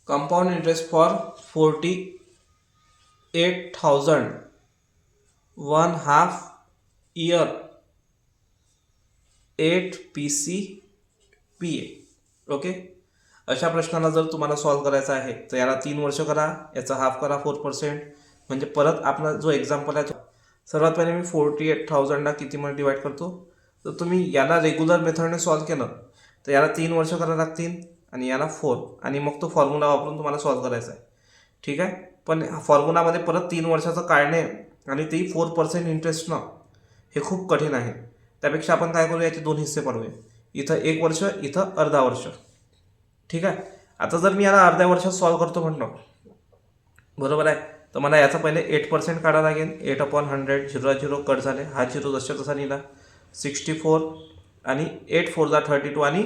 Compound interest for 48,000 1/2 year 8 PCPA. Okay, अशा प्रश्नाला जर तुम्हाला सॉल्व करायचा आहे तर याला 3 वर्ष करा, याचा हाफ करा 4%. म्हणजे परत आपला जो एक्झाम्पल आहे, सर्वात पहिले मी 48,000ला कितीमध्ये डिवाइड करतो. तर तुम्ही याला रेग्युलर मेथडने सॉल्व केलं तर याला 3 वर्ष करायला लागतील आणि याला 4, आणि मग तो फॉर्म्युला वापरून तुम्हाला सॉल्व करायचा आहे. ठीक आहे, पण फॉर्म्युलामध्ये परत 3 वर्षाचं काढणे आणि तेही 4% इंटरेस्टनं हे खूप कठीण आहे. त्यापेक्षा आपण काय करूया, याचे 2 हिस्से पाडूया. इथं 1 वर्ष, इथं अर्धा वर्ष. ठीक आहे, आता जर मी याला अर्ध्या वर्षात सॉल्व करतो म्हटलं, बरोबर आहे, तर मला याचा पहिले 8% काढावं लागेल. 8/100, 0 कट झाले, हा 0 जसा तसा लिहिला. 64 आणि 8 4 जा 32 आणि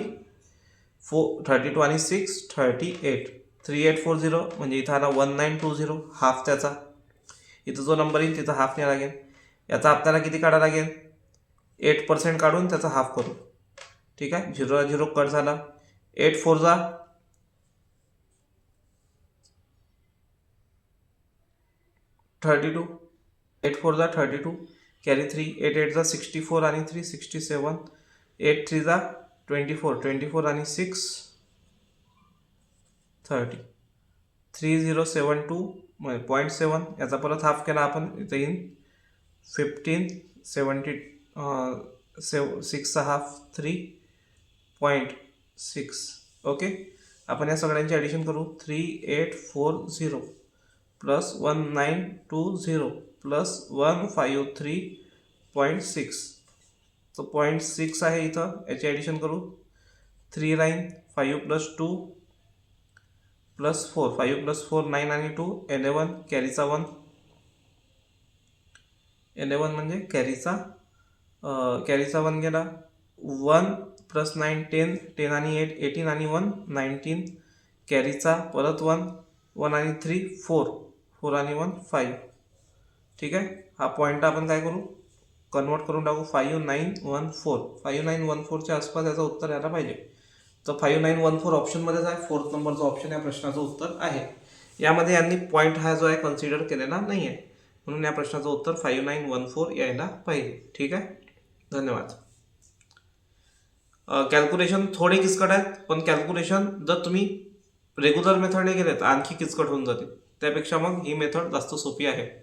32 आणि 6 38, 3840. म्हणजे इथं आला 1920, हाफ त्याचा. इथं जो नंबर येईल तिथं हाफ न्यावं लागेल. याचा आपल्याला किती काढावं लागेल, 8% काढून त्याचा हाफ करू. ठीक आहे, 0 कट झाला. 8 4 जा 32, 8 4 जा 32, कॅरी 3, 8 8 जा 64 आणि 3 67, 8 3 जा 24, 24 आणि 6 30, 3072 म्हणजे 0.7. याचा परत हाफ केला आपण, इथं येईन 15 70, 6चा हाफ 3.6. ओके, आपण या सगळ्यांची ॲडिशन करू. 3840 प्लस 1920 प्लस 153.6. तो 0.6 आहे इथं, याची ॲडिशन करू. 3 9 5 प्लस 2 प्लस 4, 5 प्लस 4 9 आणि 2 11, कॅरीचा 1. 11 म्हणजे कॅरीचा 1 गेला. 1 प्लस 9 10, 10 आणि 8 18 आणि 1 19, कॅरीचा परत 1, 1 आणि 3 4, 4 आणि 1 5. ठीक आहे, हा पॉईंट आपण काय करू, कन्वर्ट करून टाकू. 5914, 5914च्या आसपास याचं उत्तर यायला पाहिजे. तर 5914 ऑप्शनमध्येच आहे. 4th नंबरचं ऑप्शन या प्रश्नाचं उत्तर आहे. यामध्ये यांनी पॉईंट हा जो आहे कन्सिडर केलेला नाही आहे, म्हणून या प्रश्नाचं उत्तर 5914 यायला पाहिजे. ठीक आहे, धन्यवाद. कॅल्क्युलेशन थोडे किचकट आहेत, पण कॅल्क्युलेशन जर तुम्ही रेग्युलर मेथडने गेले तर आणखी किचकट होऊन जाते. त्यापेक्षा मग ही मेथड जास्त सोपी आहे.